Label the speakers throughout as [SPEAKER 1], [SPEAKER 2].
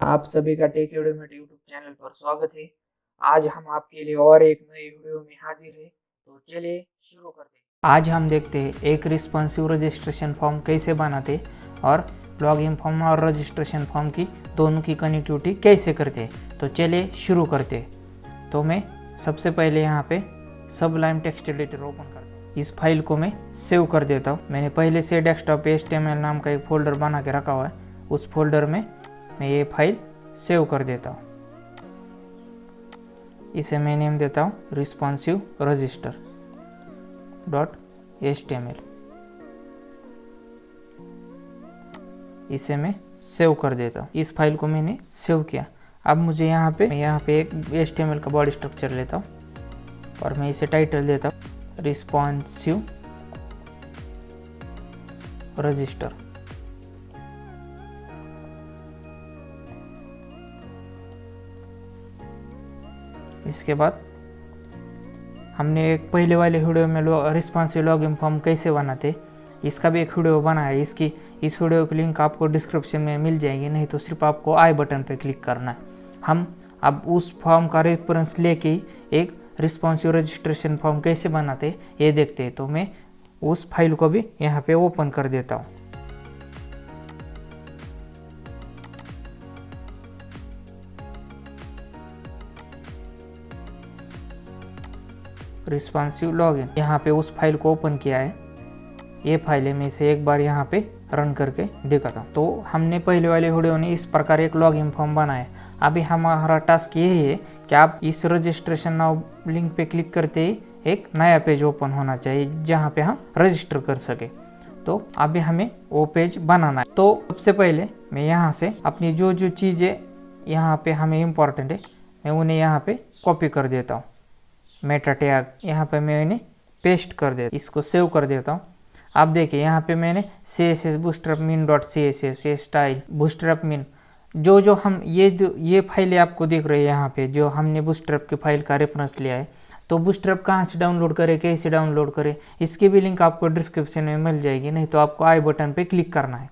[SPEAKER 1] आप सभी का टेक एडुमेट यूट्यूब चैनल पर स्वागत है। आज हम आपके लिए और एक नई वीडियो में हाजिर है, तो चलिए शुरू करते हैं। आज हम देखते हैं एक रिस्पॉन्सिव रजिस्ट्रेशन फॉर्म कैसे बनाते और लॉगिन फॉर्म और रजिस्ट्रेशन फॉर्म की दोनों की कनेक्टिविटी कैसे करते। तो चलिए शुरू करते। तो मैं सबसे पहले यहाँ पे सबलाइम टेक्स्ट एडिटर ओपन करता हूँ। इस फाइल को मैं सेव कर देता हूँ। मैंने पहले से डेस्कटॉप HTML नाम का एक फोल्डर बना के रखा हुआ है, उस फोल्डर में मैं ये फाइल सेव कर देता हूँ। इसे मैं नेम देता हूँ रिस्पॉन्सिव रजिस्टर .html। इसे मैं सेव कर देता हूँ। इस फाइल को मैंने सेव किया। अब मुझे यहाँ पे एक HTML का बॉडी स्ट्रक्चर लेता हूँ और मैं इसे टाइटल देता हूँ रिस्पॉन्सिव रजिस्टर। इसके बाद हमने एक पहले वाले वीडियो में रिस्पॉन्सिव लॉगिन फॉर्म कैसे बनाते, इसका भी एक वीडियो बना है। इस वीडियो की लिंक आपको डिस्क्रिप्शन में मिल जाएगी, नहीं तो सिर्फ आपको आई बटन पर क्लिक करना है। हम अब उस फॉर्म का रेफरेंस लेके एक रिस्पॉन्सिव रजिस्ट्रेशन फॉर्म कैसे बनाते ये देखते हैं। तो मैं उस फाइल को भी यहाँ पे ओपन कर देता हूँ। रिस्पॉन्सिव लॉगिन, यहाँ पे उस फाइल को ओपन किया है। ये फाइल है, मैं इसे एक बार यहाँ पे रन करके दिखाता हूँ। तो हमने पहले वाले वीडियो ने इस प्रकार एक लॉगिन फॉर्म बनाया। अभी हमारा टास्क यही है कि आप इस रजिस्ट्रेशन नाउ लिंक पे क्लिक करते ही एक नया पेज ओपन होना चाहिए जहाँ पे हम रजिस्टर कर सके। तो अभी हमें वो पेज बनाना है। तो सबसे पहले मैं यहाँ से अपनी जो चीज़ें यहाँ पे हमें इम्पोर्टेंट है, मैं उन्हें यहाँ पे कॉपी कर देता हूँ। मेटा टैग यहाँ पे मैं इन्हें पेस्ट कर देता, इसको सेव कर देता हूँ। आप देखिए यहाँ पे मैंने CSS bootstrap min.css, ये स्टाइल bootstrap min, जो हम ये फाइलें आपको दिख रही है यहाँ पे, जो हमने bootstrap की फाइल का रेफरेंस लिया है। तो bootstrap कहाँ से डाउनलोड करें, कैसे डाउनलोड करें, इसकी भी लिंक आपको डिस्क्रिप्शन में मिल जाएगी, नहीं तो आपको आई बटन पे क्लिक करना है।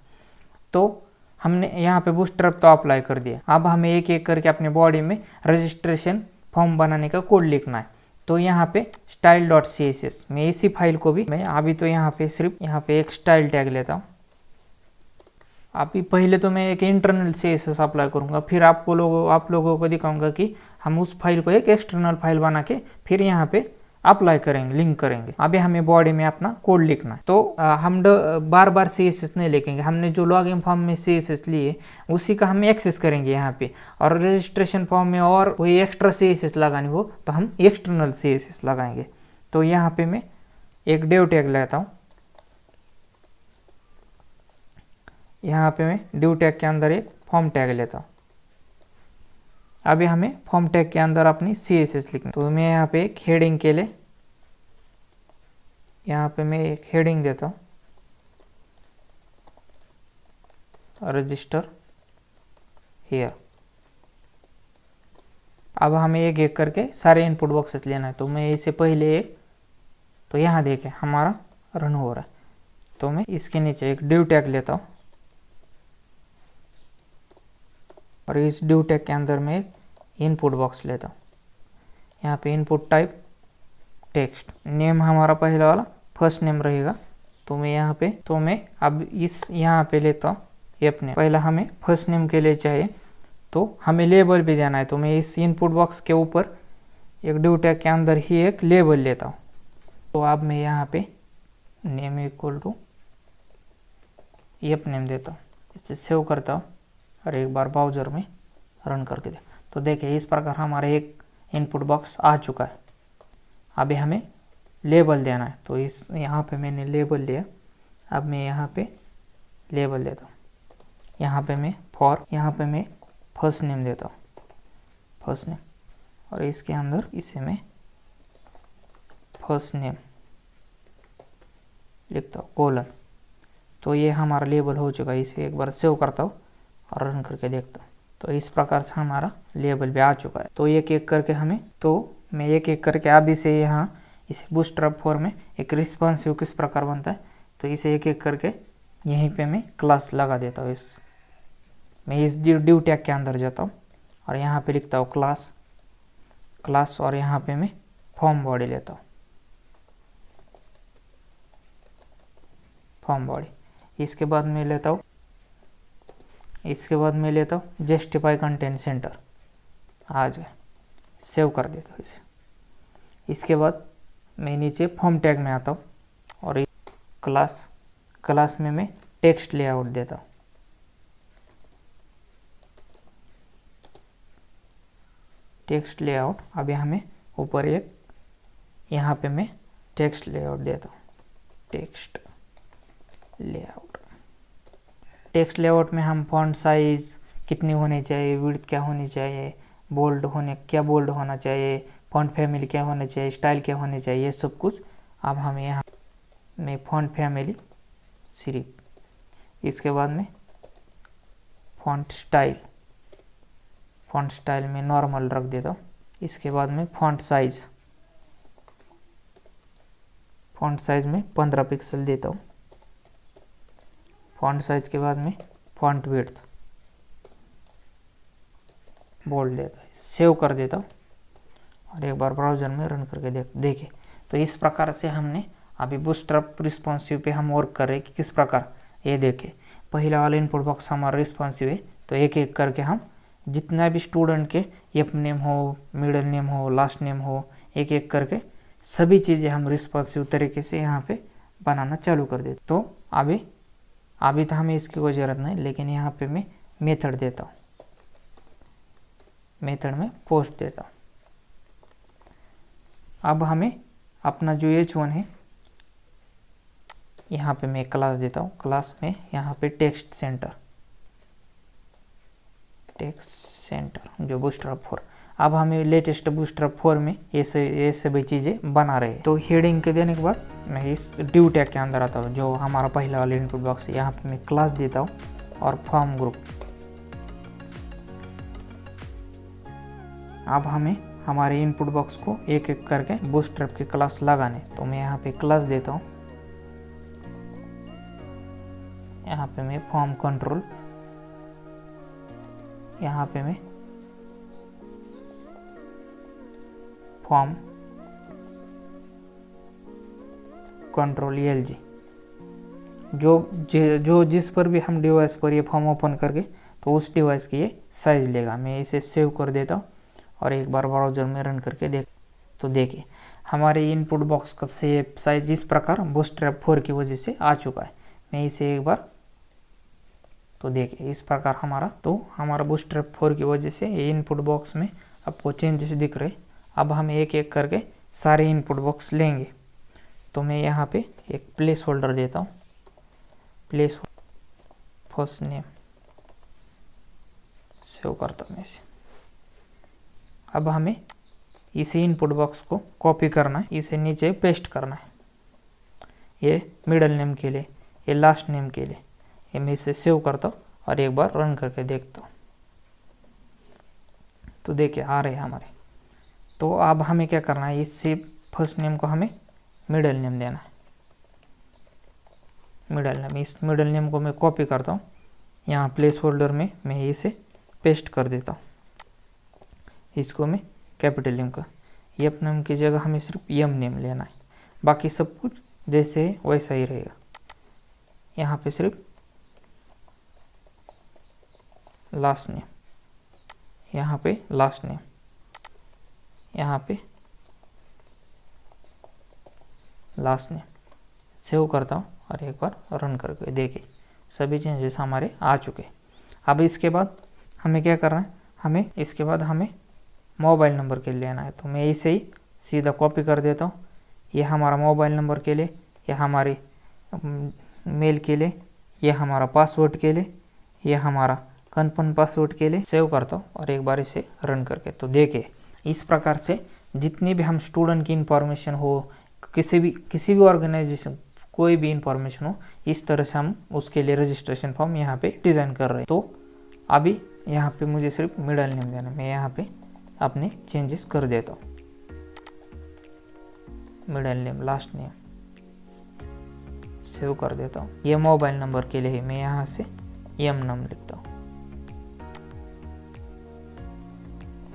[SPEAKER 1] तो हमने यहाँ पे bootstrap तो अप्लाई कर दिया। अब हमें एक एक करके अपने बॉडी में रजिस्ट्रेशन फॉर्म बनाने का कोड लिखना है। तो यहाँ पे style.css, मैं इसी फाइल को भी मैं अभी तो यहाँ पे सिर्फ यहाँ पे एक स्टाइल टैग लेता हूँ। अभी पहले तो मैं एक इंटरनल CSS अप्लाई करूँगा, फिर आप लोगों को दिखाऊंगा कि हम उस फाइल को एक एक्सटर्नल फाइल बना के फिर यहाँ पे अप्लाई करेंगे, लिंक करेंगे। अभी हमें बॉडी में अपना कोड लिखना है। तो हम बार बार CSS नहीं लिखेंगे, हमने जो लॉगिन फॉर्म में CSS लिए उसी का हम एक्सेस करेंगे यहाँ पे। और रजिस्ट्रेशन फॉर्म में और कोई एक्स्ट्रा CSS लगानी हो तो हम एक्सटर्नल CSS लगाएंगे। तो यहाँ पे मैं एक डिव टैग लेता हूँ। यहाँ पे मैं डिव टैग के अंदर एक फॉर्म टैग लेता हूँ। अभी हमें फॉर्म टैग के अंदर अपनी CSS लिखनी। तो मैं यहाँ पे एक हेडिंग के लिए यहाँ पे मैं एक हेडिंग देता हूँ, रजिस्टर हियर। अब हमें एक एक करके सारे इनपुट बॉक्सेस लेना है। तो मैं इससे पहले तो यहाँ देखें हमारा रन हो रहा है। तो मैं इसके नीचे एक डिव टैग लेता हूँ और इस डिव टैग के अंदर मैं एक इनपुट बॉक्स लेता हूँ। यहाँ पे इनपुट टाइप टेक्स्ट, नेम हमारा पहला वाला फर्स्ट नेम रहेगा। तो मैं अब इस यहाँ पे लेता हूँ एप नेम। पहला हमें फर्स्ट नेम के लिए चाहिए, तो हमें लेबल भी देना है। तो मैं इस इनपुट बॉक्स के ऊपर एक डिव टैग के अंदर ही एक लेबल लेता हूँ। तो अब मैं यहाँ पे name equal to app name देता हूँ, इसे सेव करता हूँ और एक बार ब्राउज़र में रन करके दे। तो देखिए इस प्रकार हमारा एक इनपुट बॉक्स आ चुका है। अभी हमें लेबल देना है। तो इस यहाँ पे मैंने लेबल लिया। अब मैं यहाँ पे लेबल देता हूँ। यहाँ पे मैं फर्स्ट नेम देता हूँ, फर्स्ट नेम, और इसके अंदर इसे मैं फर्स्ट नेम लिखता हूँ कोलन। तो ये हमारा लेबल हो चुका है। इसे एक बार सेव करता हूँ और रन करके देखता हूँ। तो इस प्रकार से हमारा लेबल भी आ चुका है। तो एक एक करके मैं एक एक करके अब इसे इसे बूटस्ट्रैप 4 में एक रिस्पॉन्सिव किस प्रकार बनता है, तो इसे एक एक करके यहीं पे मैं क्लास लगा देता हूँ। मैं इस ड्यू टैग के अंदर जाता हूँ और यहाँ पे लिखता हूँ क्लास और यहाँ पे मैं फॉर्म बॉडी लेता हूँ, फॉर्म बॉडी। इसके बाद मैं लेता हूँ जस्टिफाई कंटेंट सेंटर, आ जाए, सेव कर देता हूँ इसे। इसके बाद मैं नीचे फॉर्म टैग में आता हूँ और क्लास में मैं टेक्स्ट लेआउट देता हूँ। टेक्स्ट लेआउट, अभी हमें ऊपर एक यहाँ पे मैं टेक्स्ट लेआउट देता हूँ, टेक्स्ट लेआउट में हम फॉन्ट साइज कितनी होनी चाहिए, विड्थ क्या होनी चाहिए, बोल्ड होना चाहिए, फॉन्ट फैमिली क्या होना चाहिए, स्टाइल क्या होनी चाहिए, ये सब कुछ अब हमें यहाँ में फॉन्ट फैमिली सिर्फ। इसके बाद में फॉन्ट स्टाइल में नॉर्मल रख देता हूँ। इसके बाद में फॉन्ट साइज में 15 पिक्सल देता हूँ। फॉन्ट साइज के बाद में फॉन्ट विड्थ बोल्ड देता है, सेव कर देता हूँ और एक बार ब्राउज़र में रन करके देखें। तो इस प्रकार से हमने अभी बूटस्ट्रैप रिस्पॉन्सिव पे हम वर्क कर रहे हैं कि किस प्रकार, ये देखें। पहला वाला इनपुट बॉक्स हमारा रिस्पॉन्सिव है, तो एक एक करके हम जितना भी स्टूडेंट के एफ नेम हो, मिडिल नेम हो, लास्ट नेम हो, एक एक करके सभी चीज़ें हम रिस्पॉन्सिव तरीके से यहाँ पे बनाना चालू कर देते। तो अभी तो हमें इसकी कोई ज़रूरत नहीं, लेकिन यहाँ पे मैं मेथड देता हूँ, मेथड में पोस्ट देता हूँ। अब हमें अपना जो H1 है यहाँ पे मैं क्लास देता हूँ, क्लास में यहाँ पे टेक्स्ट सेंटर जो बूटस्ट्रैप 4। अब हमें लेटेस्ट बूटस्ट्रैप 4 में ये सभी चीज़ें बना रहे हैं। तो हेडिंग के देने के बाद मैं इस ड्यू टैग के अंदर आता हूँ, जो हमारा पहला वाला इनपुट बॉक्स है। यहाँ पे मैं क्लास देता हूँ और फॉर्म ग्रुप। अब हमें हमारे इनपुट बॉक्स को एक एक करके बूटस्ट्रैप की क्लास लगाने, तो मैं यहाँ पे क्लास देता हूँ। यहाँ पे मैं फॉर्म कंट्रोल, यहाँ पे मैं फॉर्म कंट्रोल LG, जो जिस पर भी हम डिवाइस पर ये फॉर्म ओपन करके तो उस डिवाइस की ये साइज लेगा। मैं इसे सेव कर देता हूँ और एक बार ब्राउज़र में रन करके तो देखिए हमारे इनपुट बॉक्स का शेप साइज इस प्रकार बूटस्ट्रैप 4 की वजह से आ चुका है। मैं इसे एक बार तो देखिए इस प्रकार हमारा बूटस्ट्रैप 4 की वजह से ये इनपुट बॉक्स में आपको चेंजेस दिख रहे। अब हम एक एक करके सारे इनपुट बॉक्स लेंगे, तो मैं यहाँ पे एक प्लेस होल्डर देता हूँ, प्लेस फर्स्ट नेम, सेव करता हूँ मैं इसे। अब हमें इसी इनपुट बॉक्स को कॉपी करना है, इसे नीचे पेस्ट करना है। ये मिडिल नेम के लिए, ये लास्ट नेम के लिए, ये मैं इसे सेव करता हूँ और एक बार रन करके देखता हूँ। तो देखिए आ रहे हैं हमारे। तो अब हमें क्या करना है, इससे फर्स्ट नेम को हमें मिडिल नेम देना है, मिडिल नेम। इस मिडिल नेम को मैं कॉपी करता हूँ, यहाँ प्लेस होल्डर में मैं इसे पेस्ट कर देता हूँ। इसको मैं कैपिटल नेम का, एफ नेम की जगह हमें सिर्फ एम नेम लेना है, बाकी सब कुछ जैसे है वैसा ही रहेगा। यहाँ पे सिर्फ लास्ट नेम, यहाँ पे लास्ट नेम, यहाँ पे लास्ट नेम, सेव करता हूँ और एक बार रन करके देखिए सभी चेंजेस हमारे आ चुके। अब इसके बाद हमें क्या करना है, हमें इसके बाद हमें मोबाइल नंबर के लिए लेना है, तो मैं इसे ही सीधा कॉपी कर देता हूँ। ये हमारा मोबाइल नंबर के लिए, ये हमारी मेल के लिए, ये हमारा पासवर्ड के लिए, ये हमारा कन्फर्म पासवर्ड के लिए। सेव करता हूँ और एक बार इसे रन करके तो देखिए इस प्रकार से जितनी भी हम स्टूडेंट की इंफॉर्मेशन हो, किसी भी ऑर्गेनाइजेशन कोई भी इंफॉर्मेशन हो, इस तरह से हम उसके लिए रजिस्ट्रेशन फॉर्म यहाँ पे डिज़ाइन कर रहे हैं। तो अभी यहाँ पे मुझे सिर्फ मिडिल नेम देना, मैं यहाँ पे अपने चेंजेस कर देता हूँ। Middle name, last name, save कर देता हूँ। ये मोबाइल नंबर के लिए मैं यहाँ से एम नाम लिखता हूँ,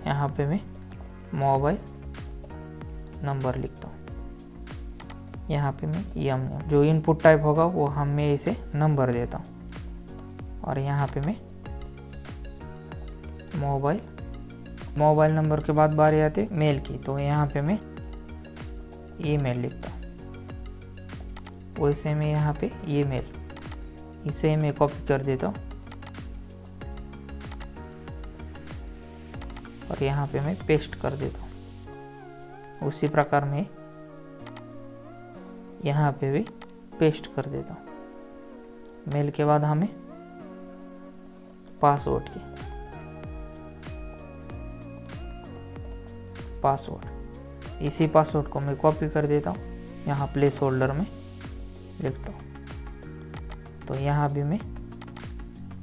[SPEAKER 1] यहाँ पे मैं मोबाइल नंबर लिखता हूँ। यहाँ पे मैं यम जो इनपुट टाइप होगा वो मैं इसे नंबर देता हूँ। और यहाँ पे मैं मोबाइल नंबर के बाद बारी आती है मेल की, तो यहाँ पे मैं ईमेल लिखता हूँ। वैसे मैं यहाँ पे ईमेल इसे मैं कॉपी कर देता हूँ और यहाँ पे मैं पेस्ट कर देता हूँ। उसी प्रकार मैं यहाँ पे भी पेस्ट कर देता हूँ। मेल के बाद हमें पासवर्ड इसी पासवर्ड को मैं कॉपी कर देता हूँ, यहाँ प्लेस होल्डर में लिखता हूँ। तो यहाँ भी मैं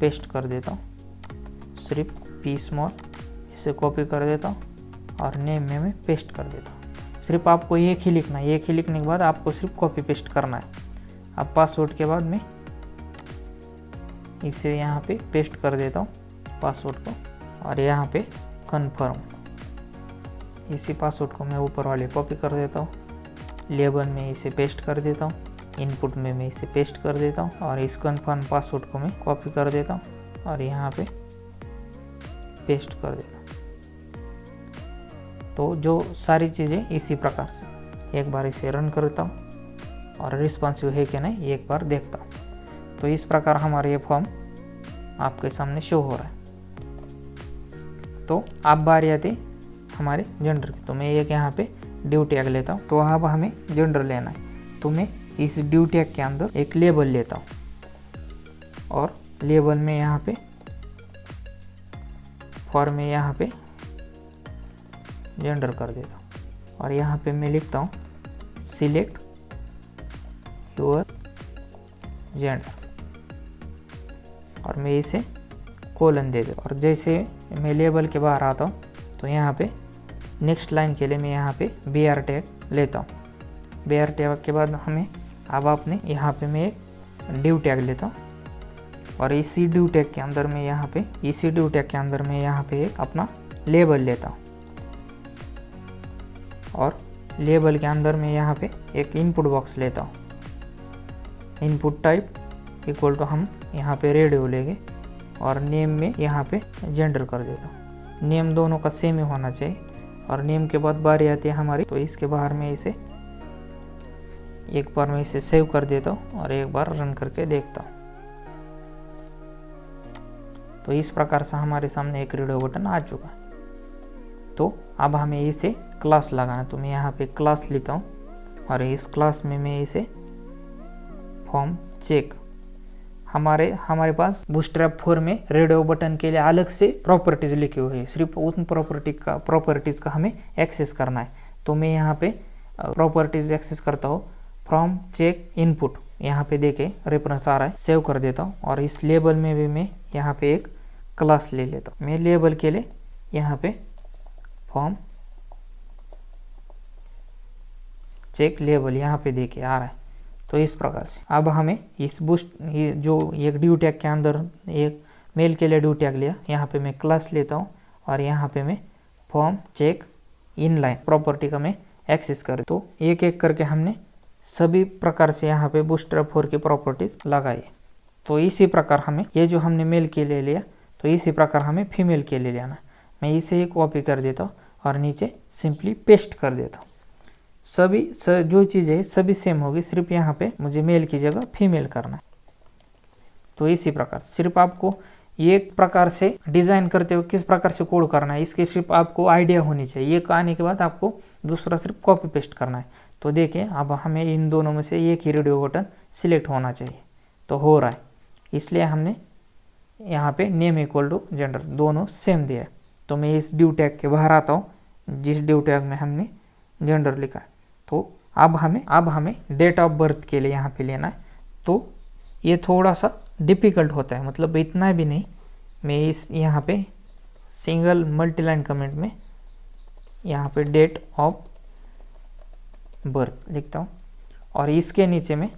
[SPEAKER 1] पेस्ट कर देता हूँ, सिर्फ पी स्मॉल इसे कॉपी कर देता हूँ और नेम में मैं पेस्ट कर देता हूँ। सिर्फ आपको एक ही लिखना है, एक ही लिखने के बाद आपको सिर्फ कॉपी पेस्ट करना है। अब पासवर्ड के बाद मैं इसे यहाँ पे पेस्ट कर देता हूँ पासवर्ड को और यहाँ पे कन्फर्म, इसी पासवर्ड को मैं ऊपर वाले कॉपी कर देता हूँ। लेबल में इसे पेस्ट कर देता हूँ, इनपुट में मैं इसे पेस्ट कर देता हूँ और इस कन्फर्म पासवर्ड को मैं कॉपी कर देता हूँ और यहाँ पे पेस्ट कर देता हूँ। तो जो सारी चीज़ें इसी प्रकार से एक बार इसे रन करता हूँ और रिस्पॉन्सिव है कि नहीं एक बार देखता हूँ। तो इस प्रकार हमारा ये फॉर्म आपके सामने शो हो रहा है। तो अब बारी आती हमारे जेंडर की, तो मैं एक यहाँ पे ड्यू टैग लेता हूँ। तो अब हमें जेंडर लेना है, तो मैं इस ड्यू टैग के अंदर एक लेबल लेता हूँ और लेबल में यहाँ पे फॉर्म में यहाँ पे जेंडर कर देता हूँ और यहाँ पे मैं लिखता हूँ सिलेक्ट योर जेंडर और मैं इसे कोलन दे देता हूँ। और जैसे मैं लेबल के बाहर आता हूँ तो यहाँ पे नेक्स्ट लाइन के लिए मैं यहाँ पे BR टैग लेता हूँ। BR टैग के बाद हमें अब आपने यहाँ पे मैं एक ड्यू टैग लेता हूँ और इसी ड्यू टैग के अंदर मैं यहाँ पे एक अपना लेबल लेता हूँ और लेबल के अंदर मैं यहाँ पे एक इनपुट बॉक्स लेता हूँ। इनपुट टाइप इक्वल टू हम यहाँ पे रेडियो लेंगे और नेम में यहाँ पे जेंडर कर देता हूँ। नेम दोनों का सेम ही होना चाहिए और नेम के बाद बारी आती है हमारी, तो इसके बाहर में इसे एक बार मैं इसे सेव कर देता हूँ और एक बार रन करके देखता हूँ। तो इस प्रकार से हमारे सामने एक रेडियो बटन आ चुका है। तो अब हमें इसे क्लास लगाना, तो मैं यहाँ पे क्लास लेता हूँ और इस क्लास में मैं इसे फॉर्म चेक, हमारे पास बूटस्ट्रैप 4 में रेडियो बटन के लिए अलग से प्रॉपर्टीज लिखी हुई है, सिर्फ उन प्रॉपर्टीज का हमें एक्सेस करना है। तो मैं यहाँ पे प्रॉपर्टीज एक्सेस करता हूँ, फ्रॉम चेक इनपुट यहाँ पे देके रेफरेंस आ रहा है, सेव कर देता हूँ और इस लेबल में भी मैं यहाँ पे एक क्लास ले लेता हूँ। मैं लेबल के लिए यहाँ पे फॉर्म चेक लेबल यहाँ पे देके आ रहा है। तो इस प्रकार से अब हमें इस जो एक ड्यू टैग के अंदर एक मेल के लिए ड्यू टैग लिया, यहाँ पे मैं क्लास लेता हूँ और यहाँ पे मैं फॉर्म चेक इनलाइन प्रॉपर्टी का मैं एक्सेस कर। तो एक एक करके हमने सभी प्रकार से यहाँ पे बूटस्ट्रैप 4 की प्रॉपर्टीज लगाई। तो इसी प्रकार हमें ये जो हमने मेल के लिए लिया, तो इसी प्रकार हमें फीमेल के लिए लेना। मैं इसे ही कॉपी कर देता हूँ और नीचे सिंपली पेस्ट कर देता हूँ। जो चीज़ें सभी सेम होगी, सिर्फ यहाँ पे मुझे मेल की जगह फीमेल करना है। तो इसी प्रकार सिर्फ आपको एक प्रकार से डिज़ाइन करते हुए किस प्रकार से कोड करना है, इसके सिर्फ आपको आइडिया होनी चाहिए। एक आने के बाद आपको दूसरा सिर्फ कॉपी पेस्ट करना है। तो देखिए अब हमें इन दोनों में से एक ही रेडियो बटन सिलेक्ट होना चाहिए, तो हो रहा है। इसलिए हमने यहाँ पे नेम इक्वल टू जेंडर दोनों सेम दिया है। तो मैं इस ड्यू टैग के बाहर आता हूँ, जिस ड्यू टैग में हमने जेंडर लिखा है। तो अब हमें डेट ऑफ बर्थ के लिए यहाँ पे लेना है। तो ये थोड़ा सा डिफ़िकल्ट होता है, मतलब इतना भी नहीं। मैं इस यहाँ पे सिंगल मल्टीलाइन कमेंट में यहाँ पे डेट ऑफ बर्थ लिखता हूँ और इसके नीचे में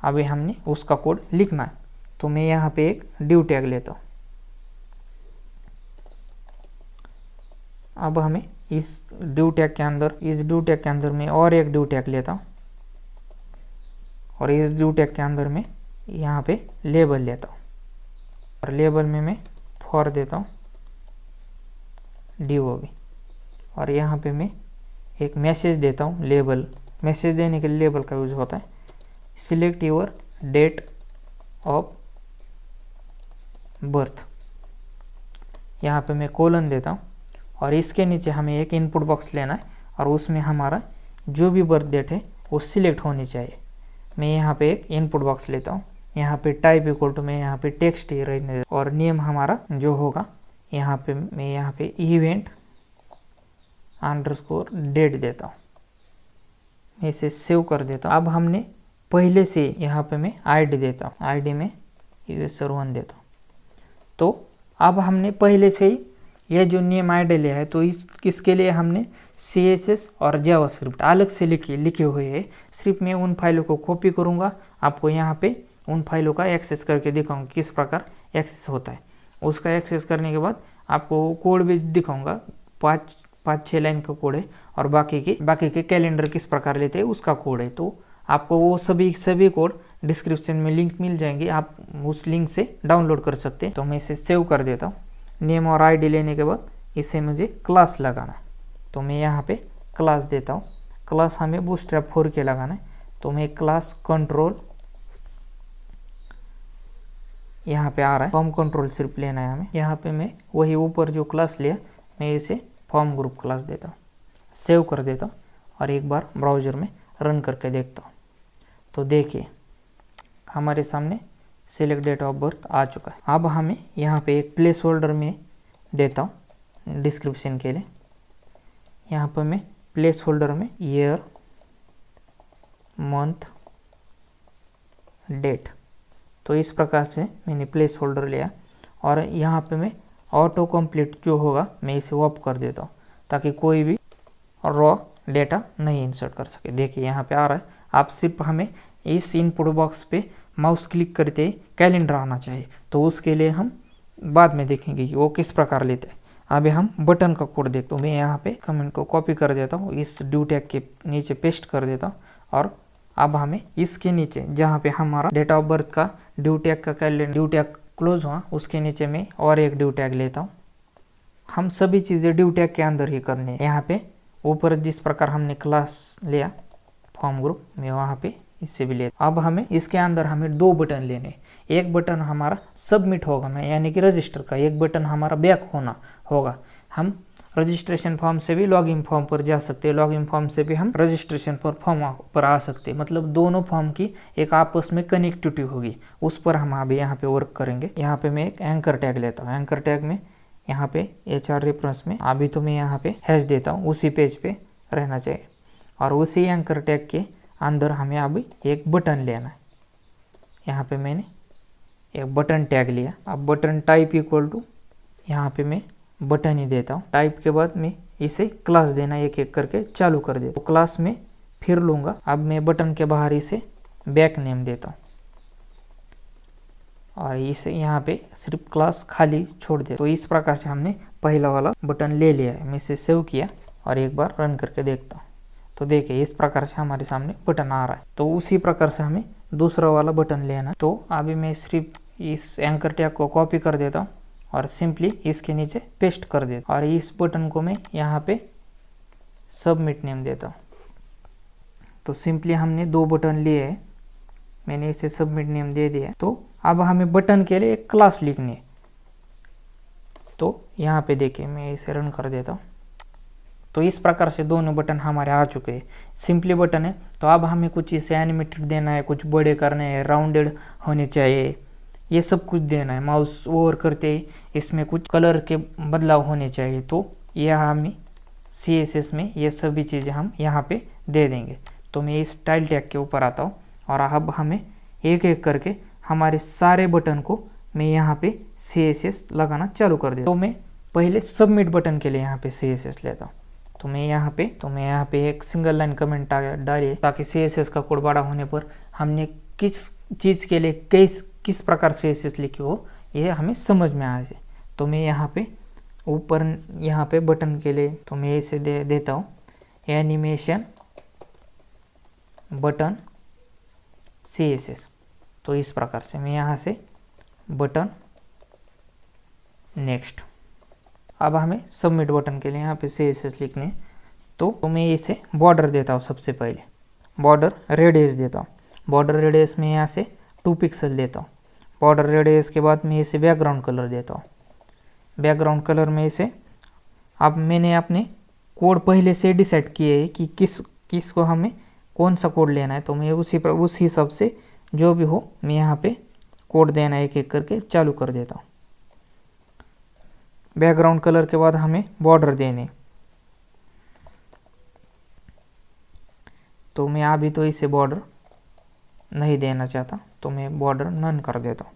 [SPEAKER 1] अभी हमने उसका कोड लिखना है। तो मैं यहाँ पे एक ड्यू टैग लेता हूँ, अब हमें इस ड्यू टैग के अंदर मैं और एक ड्यू टैग लेता हूँ और इस ड्यू टैग के अंदर मैं यहाँ पे लेबल लेता हूँ और लेबल में मैं फॉर देता हूँ DOB और यहाँ पे मैं एक मैसेज देता हूँ। लेबल मैसेज देने के लिए लेबल का यूज होता है। Select your date of birth, यहाँ पे मैं कोलन देता हूँ और इसके नीचे हमें एक इनपुट बॉक्स लेना है और उसमें हमारा जो भी बर्थ डेट है वो सिलेक्ट होनी चाहिए। मैं यहाँ पे एक इनपुट बॉक्स लेता हूँ। यहाँ पे टाइप इक्वल टू मैं यहाँ पे टेक्स्ट ही रहने और नेम हमारा जो होगा यहाँ पे मैं यहाँ पे इवेंट अंडरस्कोर डेट देता हूँ। मैं इसे सेव कर देता हूँ। अब हमने पहले से यहाँ पे मैं ID देता हूँ, ID में user1 देता हूँ। तो अब हमने पहले से ही यह जो नेम ID लिया है तो इसके लिए हमने CSS और जावास्क्रिप्ट अलग से लिखे हुए हैं। सिर्फ मैं उन फाइलों को कॉपी करूँगा, आपको यहाँ पे उन फाइलों का एक्सेस करके दिखाऊंगा किस प्रकार एक्सेस होता है। उसका एक्सेस करने के बाद आपको कोड भी दिखाऊंगा, 5-6 लाइन का कोड है और बाकी के कैलेंडर किस प्रकार लेते हैं उसका कोड है। तो आपको वो सभी कोड डिस्क्रिप्शन में लिंक मिल जाएंगे, आप उस लिंक से डाउनलोड कर सकते हैं। तो मैं इसे सेव कर देता हूँ। नेम और ID लेने के बाद इसे मुझे क्लास लगाना है, तो मैं यहाँ पे क्लास देता हूँ। क्लास हमें बूटस्ट्रैप 4 के लगाना है, तो मैं क्लास कंट्रोल यहाँ पे आ रहा है, फॉर्म कंट्रोल सिर्फ लेना है हमें। यहाँ पे मैं वही ऊपर जो क्लास लिया मैं इसे फॉर्म ग्रुप क्लास देता हूँ, सेव कर देता हूँ और एक बार ब्राउज़र में रन करके देखता हूँ। तो देखिए हमारे सामने सिलेक्ट डेट ऑफ बर्थ आ चुका है। अब हमें यहाँ पे एक प्लेस होल्डर में देता हूँ डिस्क्रिप्शन के लिए। यहाँ पर मैं प्लेस होल्डर में ईयर, मंथ, डेट, तो इस प्रकार से मैंने प्लेस होल्डर लिया और यहाँ पे मैं ऑटो कंप्लीट जो होगा मैं इसे ऑफ कर देता हूँ ताकि कोई भी रॉ डेटा नहीं इंसर्ट कर सके। देखिए यहाँ पे आ रहा है। आप सिर्फ हमें इस इनपुट बॉक्स पे माउस क्लिक करते कैलेंडर आना चाहिए, तो उसके लिए हम बाद में देखेंगे कि वो किस प्रकार लेते हैं। अभी हम बटन का कोड देखते। तो मैं यहाँ पे कमेंट को कॉपी कर देता हूँ, इस ड्यू टैग के नीचे पेस्ट कर देता हूँ और अब हमें इसके नीचे जहाँ पे हमारा डेट ऑफ बर्थ का ड्यू टैग का कैलेंडर ड्यू टैग क्लोज हुआ उसके नीचे में और एक ड्यू टैग लेता हूँ। हम सभी चीज़ें ड्यू टैग के अंदर ही करनी है। यहाँ पे ऊपर जिस प्रकार हमने क्लास लिया फॉर्म ग्रुप में वहाँ पे इससे भी लेता। अब हमें इसके अंदर हमें 2 बटन लेने। एक बटन हमारा सबमिट होगा मैं यानी कि रजिस्टर का, एक बटन हमारा बैक होगा। हम रजिस्ट्रेशन फॉर्म से भी लॉगिन फॉर्म पर जा सकते हैं, लॉगिन फॉर्म से भी हम रजिस्ट्रेशन फॉर्म पर आ सकते हैं। मतलब दोनों फॉर्म की एक आपस में कनेक्टिविटी होगी, उस पर हम अभी यहाँ पे वर्क करेंगे। यहाँ पे मैं एक एंकर टैग लेता हूँ। एंकर टैग में यहाँ पे HR रेफरेंस में अभी तो मैं यहाँ पे हैश देता हूँ, उसी पेज पे रहना चाहिए। और उसी एंकर टैग के अंदर हमें अभी एक बटन लेना है। यहाँ पे मैंने एक बटन टैग लिया। अब बटन टाइप इक्वल टू यहाँ पे मैं बटन ही देता हूँ। टाइप के बाद मैं इसे क्लास देना एक एक करके चालू कर देता हूँ। तो क्लास में फिर लूँगा। अब मैं बटन के बाहर इसे बैक नेम देता हूँ और इसे यहाँ पे सिर्फ क्लास खाली छोड़ दे। तो इस प्रकार से हमने पहला वाला बटन ले लिया है। मैं इसे सेव किया और एक बार रन करके देखता हूँ। तो देखिए इस प्रकार से हमारे सामने बटन आ रहा है। तो उसी प्रकार से हमें दूसरा वाला बटन लेना। तो अभी मैं सिर्फ इस एंकर टैग को कॉपी कर देता हूँ और सिंपली इसके नीचे पेस्ट कर देता हूँ और इस बटन को मैं यहाँ पे सबमिट नेम देता हूँ। तो सिंपली हमने 2 बटन लिए हैं, मैंने इसे सबमिट नेम दे दिया। तो अब हमें बटन के लिए एक क्लास लिखनी है। तो यहाँ पे देखिए मैं इसे रन कर देता हूँ। तो इस प्रकार से दोनों बटन हमारे आ चुके हैं। सिंपली बटन है। तो अब हमें कुछ इसे एनिमेटेड देना है, कुछ बड़े करने हैं, राउंडेड होने चाहिए, ये सब कुछ देना है। माउस ओवर करते ही इसमें कुछ कलर के बदलाव होने चाहिए। तो यह हमें CSS में ये सभी चीज़ें हम यहाँ पे दे देंगे। तो मैं इस टाइल टैग के ऊपर आता हूँ और अब हमें एक एक करके हमारे सारे बटन को मैं यहाँ पे CSS लगाना चालू कर देता हूँ। तो मैं पहले सबमिट बटन के लिए यहाँ पे CSS लेता हूँ। तो मैं यहाँ पे एक सिंगल लाइन कमेंट डालिए ताकि CSS का कोड बड़ा होने पर हमने किस चीज़ के लिए किस प्रकार CSS लिखी हो ये हमें समझ में आ जाए। तो मैं यहाँ पे ऊपर यहाँ पे बटन के लिए तो मैं इसे देता हूँ एनिमेशन बटन CSS। तो इस प्रकार से मैं यहाँ से बटन नेक्स्ट। अब हमें सबमिट बटन के लिए यहाँ पे CSS लिखने, तो मैं इसे बॉर्डर देता हूँ। सबसे पहले बॉर्डर रेडियस देता हूँ। बॉर्डर रेडियस में यहाँ से 2 पिक्सल देता हूँ। बॉर्डर रेडियस के बाद मैं इसे बैकग्राउंड कलर देता हूँ। बैकग्राउंड कलर में इसे, अब मैंने अपने कोड पहले से डिसाइड किए है कि किस को हमें कौन सा कोड लेना है, तो मैं उस हिसाब से जो भी हो मैं यहाँ पे कोड देना एक एक करके चालू कर देता हूँ। बैकग्राउंड कलर के बाद हमें बॉर्डर देने, तो मैं अभी तो इसे बॉर्डर नहीं देना चाहता, तो मैं बॉर्डर नन कर देता हूँ।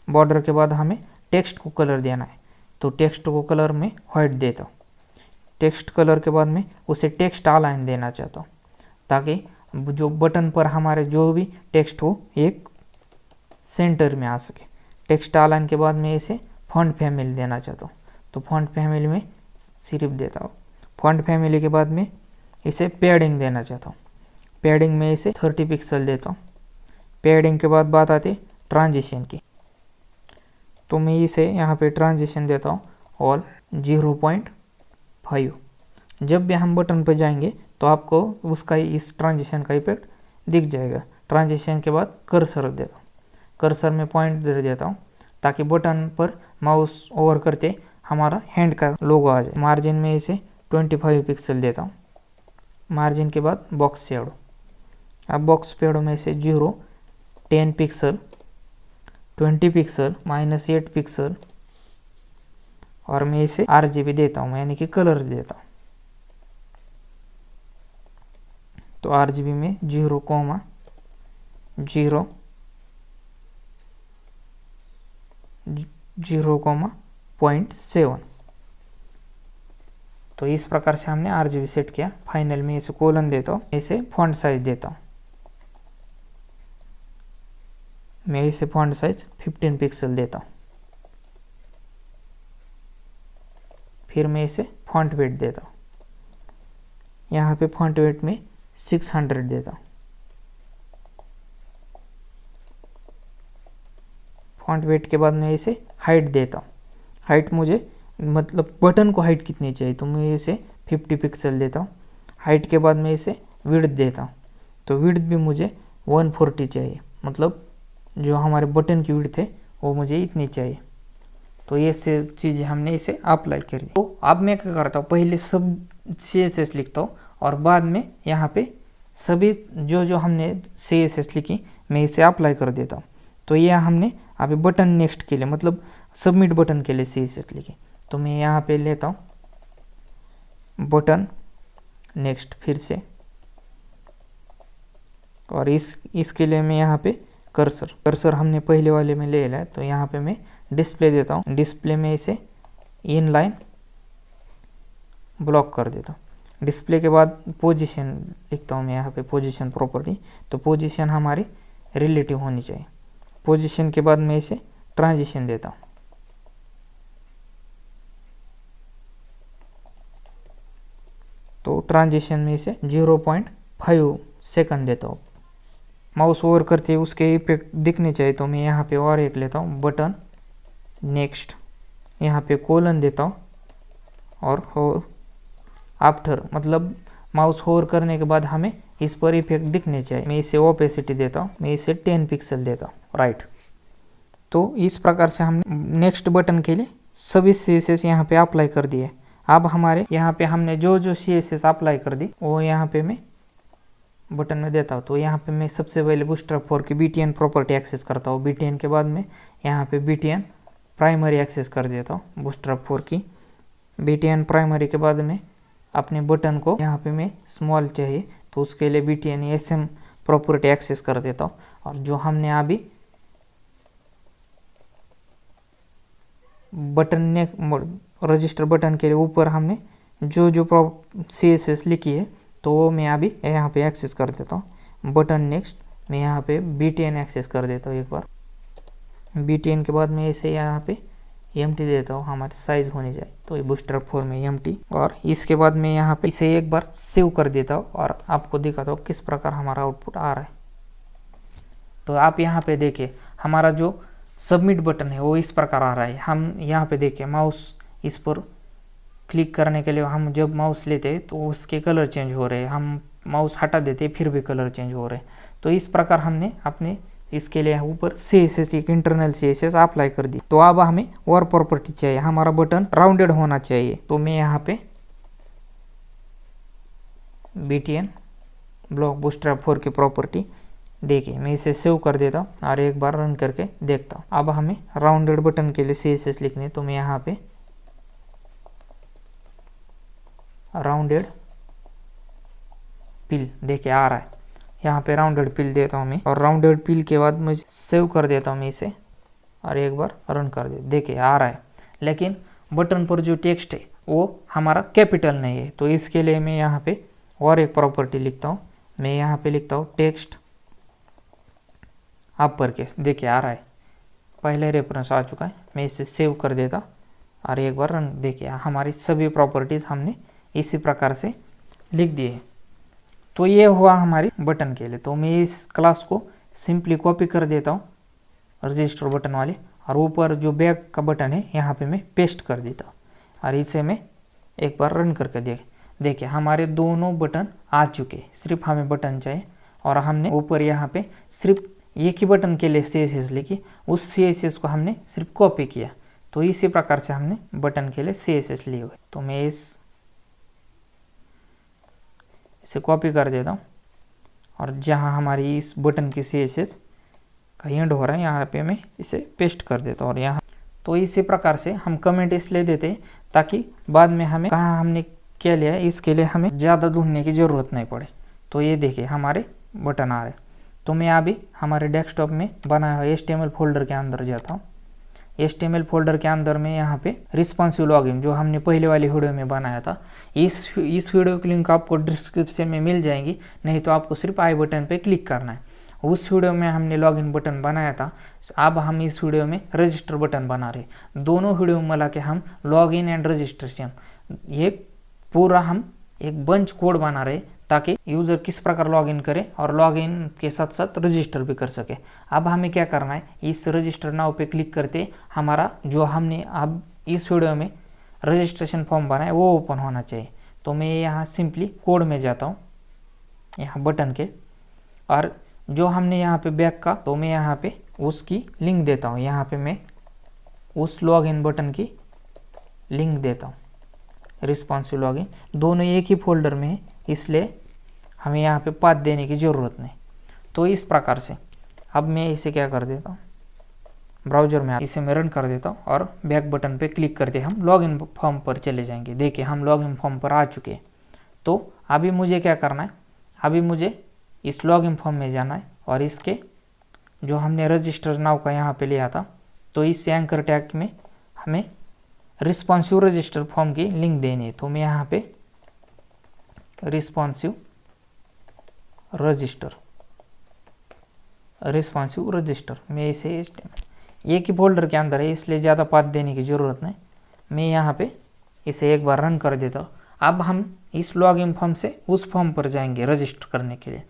[SPEAKER 1] बॉर्डर के बाद हमें टेक्स्ट को कलर देना है, तो टेक्स्ट को कलर में वाइट देता हूँ। टेक्स्ट कलर के बाद में उसे टेक्स्ट अलाइन देना चाहता हूँ, ताकि जो बटन पर हमारे जो भी टेक्स्ट हो एक सेंटर में आ सके। टेक्स्ट अलाइन के बाद मैं इसे फॉन्ट फैमिली देना चाहता हूँ, तो फॉन्ट फैमिली में सिर्फ देता हूँ। फॉन्ट फैमिली के बाद में इसे पैडिंग देना चाहता हूँ। पैडिंग में इसे 30 पिक्सल देता हूँ। पैडिंग के बाद बात आती है ट्रांजिशन की, तो मैं इसे यहाँ पे ट्रांजिशन देता हूँ और 0.5। जब भी हम बटन पर जाएंगे तो आपको उसका इस ट्रांजिशन का इफेक्ट दिख जाएगा। ट्रांजिशन के बाद कर्सर देता हूँ। कर्सर में पॉइंट दे देता हूँ ताकि बटन पर माउस ओवर करते हमारा हैंड का लोगो आ जाए। मार्जिन में इसे 25 पिक्सल देता हूँ। मार्जिन के बाद बॉक्स शेडो। अब बॉक्स शेडो में से 0, 10 पिक्सल, 20 पिक्सल, -8 पिक्सल और मैं इसे RGB देता हूँ, यानी कि कलर्स देता हूँ। तो RGB में 0,0,0,7। तो इस प्रकार से हमने RGB सेट किया। फाइनल में इसे कोलन देता हूँ। इसे फॉन्ट साइज देता हूँ। मैं इसे फॉन्ट साइज 15 पिक्सल देता हूँ। फिर मैं इसे फॉन्ट वेट देता हूँ। यहाँ पे फॉन्ट वेट में 600 देता हूँ। फॉन्ट वेट के बाद मैं इसे हाइट देता हूँ। हाइट मुझे मतलब बटन को हाइट कितनी चाहिए, तो मैं इसे 50 पिक्सल देता हूँ। हाइट के बाद मैं इसे विड्थ देता हूँ, तो विड्थ भी मुझे 140 चाहिए, मतलब जो हमारे बटन की विड्थ है वो मुझे इतनी चाहिए। तो ये से चीज़ें हमने इसे अप्लाई करी। तो अब मैं क्या करता हूँ, पहले सब CSS लिखता हूँ और बाद में यहाँ पे सभी जो हमने CSS लिखी मैं इसे अप्लाई कर देता हूँ। तो ये हमने अभी बटन नेक्स्ट के लिए, मतलब सबमिट बटन के लिए CSS लिखी। तो मैं यहाँ पे लेता हूँ बटन नेक्स्ट फिर से, और इसके लिए मैं यहाँ पे कर्सर हमने पहले वाले में ले लिया है, तो यहाँ पे मैं डिस्प्ले देता हूँ। डिस्प्ले में इसे इनलाइन ब्लॉक कर देता हूँ। डिस्प्ले के बाद पोजीशन लिखता हूँ मैं यहाँ पे, पोजीशन प्रॉपर्टी। तो पोजीशन हमारी रिलेटिव होनी चाहिए। पोजीशन के बाद मैं इसे ट्रांजिशन देता हूँ। तो ट्रांजिशन में इसे 0.5 सेकंड देता हूँ। माउस ओवर करते उसके इफेक्ट दिखने चाहिए, तो मैं यहाँ पे और एक लेता हूँ बटन नेक्स्ट, यहाँ पे कोलन देता हूँ और आफ्टर, मतलब माउस होवर करने के बाद हमें इस पर इफेक्ट दिखने चाहिए। मैं इसे ओपेसिटी देता हूँ, मैं इसे 10 पिक्सल देता हूँ, राइट। तो इस प्रकार से हमने नेक्स्ट बटन के लिए सभी CSS यहाँ पे अप्लाई कर दिए। अब हमारे यहाँ पे हमने जो CSS अप्लाई कर दी वो यहाँ पे मैं बटन में देता हूँ। तो यहाँ पे मैं सबसे पहले बूटस्ट्रैप 4 की BTN प्रॉपर्टी एक्सेस करता हूँ। BTN के बाद में यहाँ पे BTN प्राइमरी एक्सेस कर देता हूँ बूटस्ट्रैप 4 की। BTN प्राइमरी के बाद में अपने बटन को यहाँ पे मैं स्मॉल चाहिए, तो उसके लिए BTN SM प्रॉपर्टी एक्सेस कर देता हूँ। और जो हमने अभी बटन ने रजिस्टर बटन के लिए ऊपर हमने जो CSS लिखी है, तो वो मैं अभी यहाँ पे एक्सेस कर देता हूँ। बटन नेक्स्ट मैं यहाँ पे BTN एक्सेस कर देता हूँ एक बार। BTN के बाद मैं इसे यहाँ पे empty देता हूँ, हमारी साइज होनी चाहिए। तो ये बूटस्ट्रैप 4 में empty, और इसके बाद मैं यहाँ पे इसे एक बार सेव कर देता हूँ और आपको दिखाता हूँ किस प्रकार हमारा आउटपुट आ रहा है। तो आप यहाँ पे देखिए हमारा जो सबमिट बटन है वो इस प्रकार आ रहा है। हम यहाँ पे देखिए माउस इस पर क्लिक करने के लिए हम जब माउस लेते हैं तो उसके कलर चेंज हो रहे हैं, हम माउस हटा देते फिर भी कलर चेंज हो रहे हैं। तो इस प्रकार हमने अपने इसके लिए ऊपर CSS एक इंटरनल CSS अप्लाई कर दी। तो अब हमें और प्रॉपर्टी चाहिए, हमारा बटन राउंडेड होना चाहिए। तो मैं यहाँ पे BTN ब्लॉक बूटस्ट्रैप 4 की प्रॉपर्टी देखिए, मैं इसे सेव कर देता हूँ और एक बार रन करके देखता हूँ। अब हमें राउंडेड बटन के लिए CSS लिखने, तो मैं यहाँ पे राउंडेड पिल देखिए आ रहा है, यहाँ पे राउंडेड पिल देता हूँ मैं, और राउंडेड पिल के बाद मैं सेव कर देता हूँ मैं इसे और एक बार रन कर दे, देखिए आ रहा है। लेकिन बटन पर जो टेक्स्ट है वो हमारा कैपिटल नहीं है। तो इसके लिए मैं यहाँ पे और एक प्रॉपर्टी लिखता हूँ, मैं यहाँ पे लिखता हूँ टेक्स्ट अपर केस, देखिए आ रहा है, पहले रेफरेंस आ चुका है। मैं इसे सेव कर देता और एक बार रन, देखिए हमारी सभी प्रॉपर्टीज़ हमने इसी प्रकार से लिख दिए। तो ये हुआ हमारी बटन के लिए। तो मैं इस क्लास को सिंपली कॉपी कर देता हूँ रजिस्टर बटन वाले, और ऊपर जो बैक का बटन है यहाँ पे मैं पेस्ट कर देता हूँ और इसे मैं एक बार रन करके देखिए हमारे दोनों बटन आ चुके। सिर्फ हमें बटन चाहिए और हमने ऊपर यहाँ पे सिर्फ एक ही बटन के लिए CSS लिखी, उस CSS को हमने सिर्फ कॉपी किया। तो इसी प्रकार से हमने बटन के लिए CSS लिए हुए। तो मैं इसे कॉपी कर देता हूँ और जहाँ हमारी इस बटन की CSS का एंड हो रहा है यहाँ पे मैं इसे पेस्ट कर देता हूँ और यहाँ। तो इसी प्रकार से हम कमेंट इसलिए देते हैं ताकि बाद में हमें कहाँ हमने क्या लिया है इसके लिए हमें ज़्यादा ढूंढने की ज़रूरत नहीं पड़े। तो ये देखिए हमारे बटन आ रहे। तो मैं अभी हमारे डेस्कटॉप में बनाया हुआ HTML फोल्डर के अंदर जाता हूँ। HTML फोल्डर के अंदर में यहाँ पे रिस्पॉन्सिव लॉगिन जो हमने पहले वाली वीडियो में बनाया था, इस वीडियो की लिंक आपको डिस्क्रिप्शन में मिल जाएगी, नहीं तो आपको सिर्फ आई बटन पे क्लिक करना है। उस वीडियो में हमने लॉगिन बटन बनाया था, अब हम इस वीडियो में रजिस्टर बटन बना रहे। दोनों वीडियो मिला के हम लॉगिन एंड रजिस्ट्रेशन ये पूरा हम एक बंच कोड बना रहे ताकि यूज़र किस प्रकार लॉगिन करे और लॉगिन के साथ साथ रजिस्टर भी कर सके। अब हमें क्या करना है, इस रजिस्टर नाउ पे क्लिक करते हमारा जो हमने अब इस वीडियो में रजिस्ट्रेशन फॉर्म बनाया वो ओपन होना चाहिए। तो मैं यहाँ सिंपली कोड में जाता हूँ, यहाँ बटन के, और जो हमने यहाँ पे बैक का, तो मैं यहाँ पे उसकी लिंक देता हूँ। यहाँ पे मैं उस लॉगिन बटन की लिंक देता हूँ, रिस्पॉन्सिव लॉगिन, दोनों एक ही फोल्डर में है, इसलिए हमें यहाँ पे पाथ देने की ज़रूरत नहीं। तो इस प्रकार से अब मैं इसे क्या कर देता हूँ, ब्राउज़र में इसे मैं रन कर देता हूँ और बैक बटन पे क्लिक करते हम लॉगिन फॉर्म पर चले जाएंगे। देखिए हम लॉगिन फॉर्म पर आ चुके हैं। तो अभी मुझे क्या करना है, अभी मुझे इस लॉगिन फॉर्म में जाना है और इसके जो हमने रजिस्टर नाउ का यहाँ पे लिया था, तो इस एंकर टैग में हमें रिस्पॉन्सिव रजिस्टर फॉर्म की लिंक देनी है। तो मैं यहाँ पे रिस्पॉन्सिव रजिस्टर मैं इसे एक ही फोल्डर के अंदर है इसलिए ज़्यादा पाथ देने की ज़रूरत नहीं। मैं यहाँ पे इसे एक बार रन कर देता हूँ। अब हम इस लॉगिन फॉर्म से उस फॉर्म पर जाएंगे रजिस्टर करने के लिए।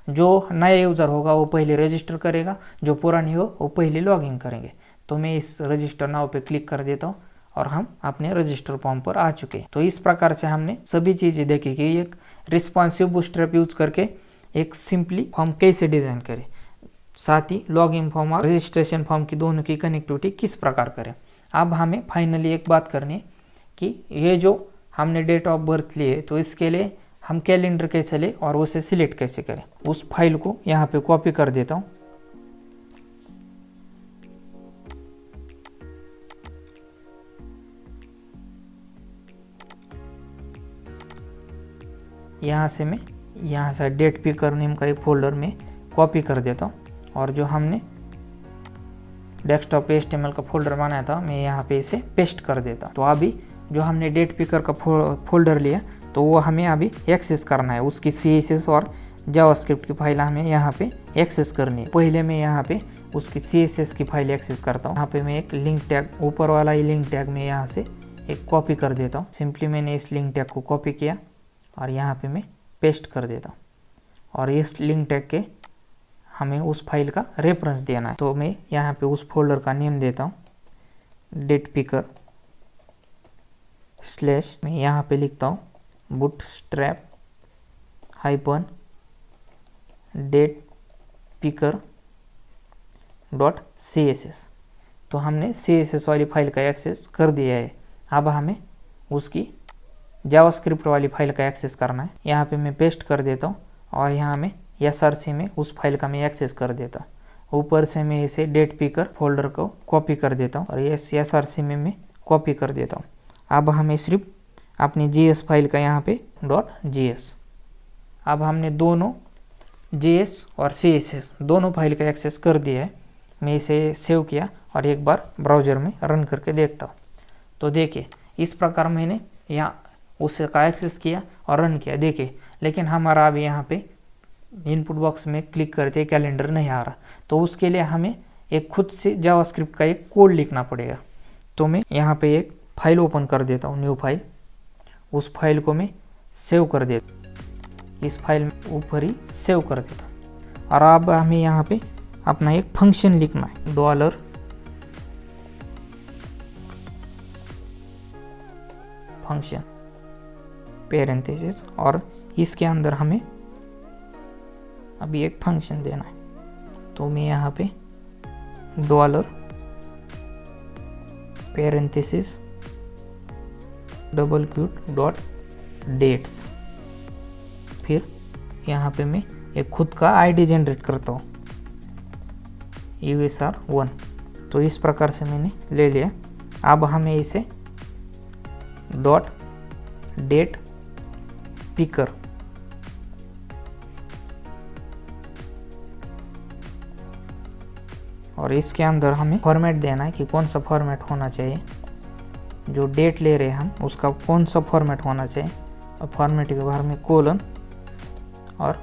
[SPEAKER 1] जो नया यूज़र होगा वो पहले रजिस्टर करेगा, जो पुरानी हो वो पहले लॉगिन करेंगे। तो मैं इस रजिस्टर नाउ पे क्लिक कर देता हूँ और हम अपने रजिस्टर फॉर्म पर आ चुके हैं। तो इस प्रकार से हमने सभी चीज़ें देखी कि एक रिस्पॉन्सिव बूटस्ट्रैप यूज करके एक सिंपली फॉर्म कैसे डिज़ाइन करें, साथ ही लॉगिन फॉर्म और रजिस्ट्रेशन फॉर्म की दोनों की कनेक्टिविटी किस प्रकार करें। अब हमें फाइनली एक बात करनी है कि ये जो हमने डेट ऑफ बर्थ लिए तो इसके लिए हम कैलेंडर कैसे लें और उसे सिलेक्ट कैसे करें। उस फाइल को यहाँ पे कॉपी कर देता हूँ, यहाँ से डेट पिकर नेम का एक फोल्डर में कॉपी कर देता हूँ और जो हमने डेस्कटॉप HTML का फोल्डर बनाया था मैं यहाँ पे इसे पेस्ट कर देता हूँ। तो अभी जो हमने डेट पिकर का फोल्डर लिया तो वो हमें अभी एक्सेस करना है, उसकी CSS और जावास्क्रिप्ट की फाइल हमें यहाँ पे एक्सेस करनी है। पहले मैं यहाँ पे उसकी CSS की फाइल एक्सेस करता हूँ। यहाँ पे मैं एक लिंक टैग, ऊपर वाला ही लिंक टैग में यहाँ से एक कॉपी कर देता हूँ। सिंपली मैंने इस लिंक टैग को कॉपी किया और यहाँ पे मैं पेस्ट कर देता हूँ और इस लिंक टैग के हमें उस फाइल का रेफरेंस देना है। तो मैं यहाँ पे उस फोल्डर का नेम देता हूँ डेटपिकर / मैं यहाँ पे लिखता हूँ बूटस्ट्रैप -detpicker.css। तो हमने CSS वाली फाइल का एक्सेस कर दिया है। अब हमें उसकी जावास्क्रिप्ट वाली फाइल का एक्सेस करना है। यहाँ पे मैं पेस्ट कर देता हूँ और यहाँ में src में उस फाइल का मैं एक्सेस कर देता हूँ। ऊपर से मैं इसे डेटपिकर फोल्डर को कॉपी कर देता हूँ और इस src में मैं कॉपी कर देता हूँ। अब हमें सिर्फ अपनी JS फाइल का यहाँ पे .js, अब हमने दोनों JS और CSS दोनों फाइल का एक्सेस कर दिया है। मैं इसे सेव किया और एक बार ब्राउज़र में रन करके देखता हूँ। तो देखिए इस प्रकार मैंने यहाँ उसका एक्सेस किया और रन किया, देखिए। लेकिन हमारा अभी यहाँ पे इनपुट बॉक्स में क्लिक करते कैलेंडर नहीं आ रहा। तो उसके लिए हमें एक खुद से जावास्क्रिप्ट का एक कोड लिखना पड़ेगा। तो मैं यहाँ पे एक फाइल ओपन कर देता हूँ, न्यू फाइल। उस फाइल को मैं सेव कर देता हूँ, इस फाइल में ऊपर ही सेव कर देता हूँ। और अब हमें यहाँ पे अपना एक फंक्शन लिखना है $फंक्शन पैरेंथेसिस, और इसके अंदर हमें अभी एक फंक्शन देना है। तो मैं यहाँ पे $पैरेंथेसिस $dates, फिर यहाँ पे मैं एक खुद का ID जनरेट करता हूँ USR1। तो इस प्रकार से मैंने ले लिया। अब हमें इसे .datepicker और इसके अंदर हमें फॉर्मेट देना है कि कौन सा फॉर्मेट होना चाहिए। जो डेट ले रहे हैं हम उसका कौन सा फॉर्मेट होना चाहिए। और फॉर्मेट के बाहर में कोलन और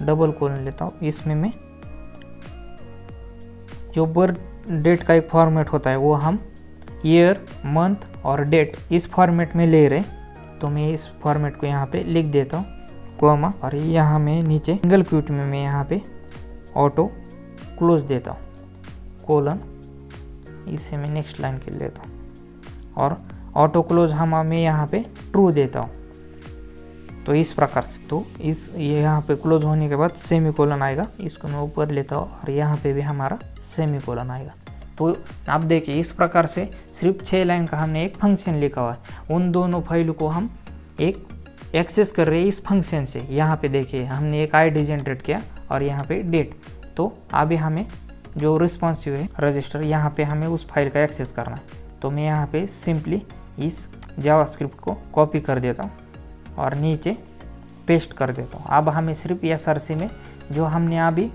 [SPEAKER 1] डबल कोलन लेता हूँ। इसमें मैं जो बर्थ डेट का एक फॉर्मेट होता है वो हम ईयर, मंथ और डेट इस फॉर्मेट में ले रहे। तो मैं इस फॉर्मेट को यहाँ पे लिख देता हूँ कोमा, और यहाँ मैं नीचे सिंगल क्यूट में मैं यहाँ पे ऑटो क्लोज देता हूँ कोलन, इसे मैं नेक्स्ट लाइन के लेता हूँ और ऑटो क्लोज मैं यहाँ पे ट्रू देता हूँ। तो इस प्रकार से तो ये यहाँ पे क्लोज होने के बाद सेमी कोलन आएगा, इसको मैं ऊपर लेता हूँ और यहाँ पे भी हमारा सेमी कोलन आएगा। तो आप देखिए इस प्रकार से सिर्फ 6 लाइन का हमने एक फंक्शन लिखा हुआ है। उन दोनों फाइल को हम एक एक्सेस कर रहे हैं इस फंक्शन से। यहाँ पे देखिए हमने एक ID जनरेट किया और यहाँ पे डेट। तो अभी हमें जो रिस्पॉन्सिव है रजिस्टर, यहाँ पे हमें उस फाइल का एक्सेस करना है। तो मैं यहाँ पे सिंपली इस जावास्क्रिप्ट को कॉपी कर देता हूँ और नीचे पेस्ट कर देता हूँ। अब हमें सिर्फ src में जो हमने अभी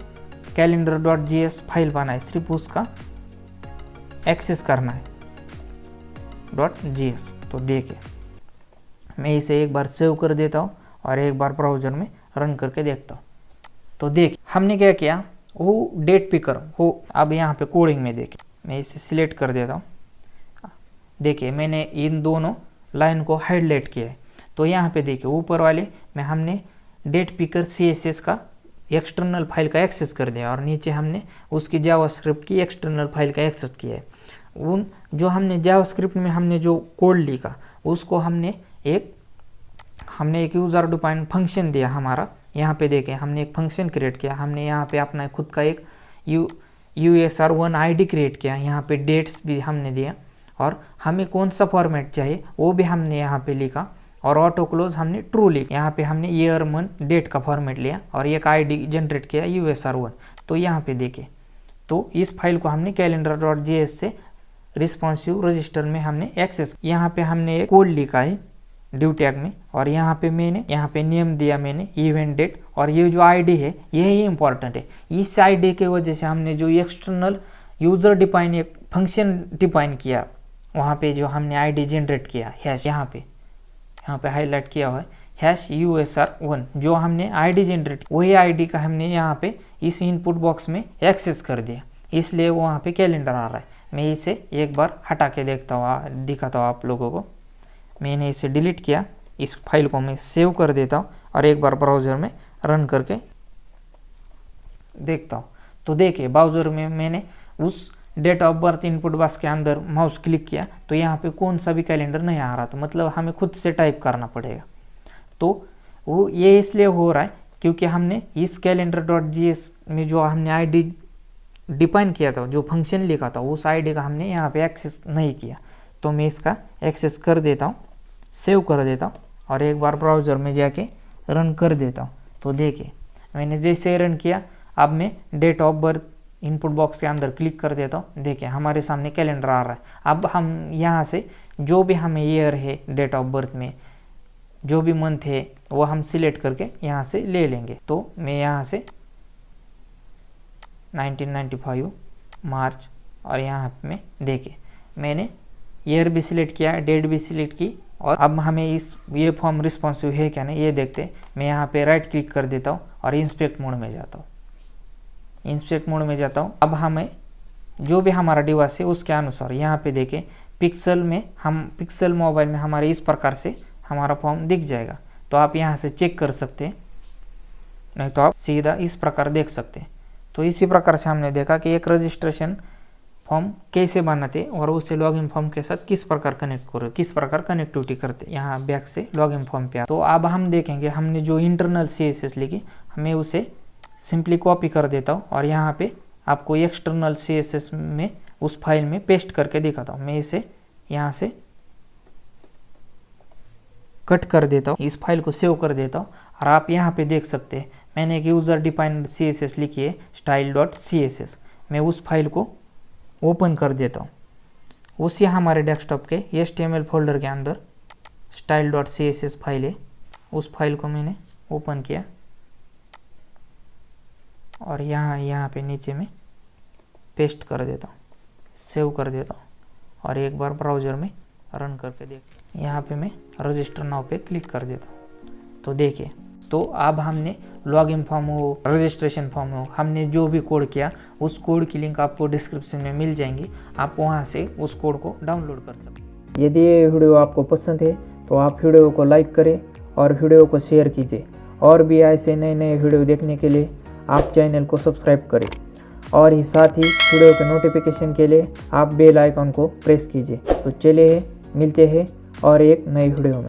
[SPEAKER 1] calendar.js फाइल बनाई सिर्फ उसका एक्सेस करना है .js। तो देखिए मैं इसे एक बार सेव कर देता हूँ और एक बार ब्राउज़र में रन करके देखता हूँ। तो देखिए हमने क्या किया, वो डेटपिकर हो। अब यहाँ पे कोडिंग में देखिए मैं इसे सिलेक्ट कर देता हूँ। देखिए मैंने इन दोनों लाइन को हाईलाइट किया है। तो यहाँ पे देखिए ऊपर वाले में हमने डेटपिकर CSS का एक्सटर्नल फाइल का एक्सेस कर दिया और नीचे हमने उसकी जावास्क्रिप्ट की एक्सटर्नल फाइल का एक्सेस किया है। उन जो हमने जावास्क्रिप्ट में हमने जो कोड लिखा उसको हमने एक यूज़र डिफाइंड फंक्शन दिया हमारा। यहाँ पे देखें हमने एक फंक्शन क्रिएट किया, हमने यहाँ पे अपना खुद का एक USR1 ID क्रिएट किया, यहाँ पे डेट्स भी हमने दिया और हमें कौन सा फॉर्मेट चाहिए वो भी हमने यहाँ पे लिखा और ऑटो क्लोज हमने ट्रू लिखा। यहाँ पे हमने ईयर, मंथ, डेट का फॉर्मेट लिया और एक ID जनरेट किया USR1। तो यहाँ पे देखें तो इस फाइल को हमने calendar.js से रिस्पॉन्सिव रजिस्टर में हमने एक्सेस। यहाँ पे हमने एक कोड लिखा है ड्यू टैग में और यहाँ पे मैंने यहाँ पे नेम दिया मैंने इवेंट डेट और ये जो ID है यही इंपॉर्टेंट है। इस ID के वजह से हमने जो एक्सटर्नल यूज़र डिफाइन एक फंक्शन डिफाइन किया, वहाँ पे जो हमने ID जनरेट किया हैश यहाँ पे हाईलाइट किया हुआ है, #USR1 जो हमने आईडी जनरेट, वही आईडी का हमने यहाँ पे इस इनपुट बॉक्स में एक्सेस कर दिया, इसलिए वहाँ पे कैलेंडर आ रहा है। मैं इसे एक बार हटा के दिखाता हूँ आप लोगों को। मैंने इसे डिलीट किया, इस फाइल को मैं सेव कर देता हूँ और एक बार ब्राउज़र में रन करके देखता हूँ। तो देखिए ब्राउज़र में मैंने उस date of birth input box के अंदर माउस क्लिक किया तो यहाँ पे कौन सा भी कैलेंडर नहीं आ रहा था, मतलब हमें खुद से टाइप करना पड़ेगा। तो वो ये इसलिए हो रहा है क्योंकि हमने इस calendar.js में जो हमने आईडी डिफाइन किया था, जो फंक्शन लिखा था, उस आईडी का हमने यहाँ पे एक्सेस नहीं किया। तो मैं इसका एक्सेस कर देता हूँ, सेव कर देता हूँ और एक बार ब्राउज़र में जाके रन कर देता हूँ। तो देखिए मैंने जैसे रन किया, अब मैं date of birth input box के अंदर क्लिक कर देता हूँ। देखिए हमारे सामने कैलेंडर आ रहा है। अब हम यहाँ से जो भी हमें ईयर है डेट ऑफ बर्थ में, जो भी मंथ है वो हम सिलेक्ट करके यहाँ से ले लेंगे। तो मैं यहाँ से 1995 मार्च और यहाँ में देखिए मैंने ईयर भी सिलेक्ट किया, डेट भी सिलेक्ट की। और अब हमें ये फॉर्म रिस्पॉन्सिव है क्या नहीं ये देखते। मैं यहाँ पे राइट क्लिक कर देता हूँ और इंस्पेक्ट मोड में जाता हूँ। इंस्पेक्ट मोड में जाता हूँ। अब हमें जो भी हमारा डिवाइस है उसके अनुसार यहाँ पे देखें पिक्सल मोबाइल में हमारे इस प्रकार से हमारा फॉर्म दिख जाएगा। तो आप यहाँ से चेक कर सकते हैं, नहीं तो आप सीधा इस प्रकार देख सकते हैं। तो इसी प्रकार से हमने देखा कि एक रजिस्ट्रेशन फॉर्म कैसे बनाते और उसे लॉगिन फॉर्म के साथ किस प्रकार कनेक्ट करो, किस प्रकार कनेक्टिविटी करते। यहाँ बैक से लॉगिन फॉर्म पे तो अब हम देखेंगे हमने जो इंटरनल CSS लिखी, हमें उसे सिंपली कॉपी कर देता हूँ और यहाँ पे आपको एक्सटर्नल CSS में उस फाइल में पेस्ट करके दिखाता हूँ। मैं इसे यहाँ से कट कर देता हूँ, इस फाइल को सेव कर देता हूँ और आप यहाँ पे देख सकते हैं मैंने एक यूज़र डिफाइंड CSS लिखी है style.css। मैं उस फाइल को ओपन कर देता हूँ। उसी हमारे डेस्कटॉप के HTML फोल्डर के अंदर style.css फाइल है, उस फाइल को मैंने ओपन किया और यहाँ पे नीचे में पेस्ट कर देता हूँ, सेव कर देता हूँ और एक बार ब्राउज़र में रन करके देख। यहाँ पे मैं रजिस्टर नाउ पे क्लिक कर देता हूँ। तो देखिए, तो अब हमने लॉगिन फॉर्म हो, रजिस्ट्रेशन फॉर्म हो, हमने जो भी कोड किया उस कोड की लिंक आपको डिस्क्रिप्शन में मिल जाएंगी। आप वहाँ से उस कोड को डाउनलोड कर सकते हैं। यदि ये वीडियो आपको पसंद है तो आप वीडियो को लाइक करें और वीडियो को शेयर कीजिए। और भी ऐसे नए नए वीडियो देखने के लिए आप चैनल को सब्सक्राइब करें और ही साथ ही वीडियो के नोटिफिकेशन के लिए आप बेल आइकन को प्रेस कीजिए। तो चलिए मिलते हैं और एक नई वीडियो में।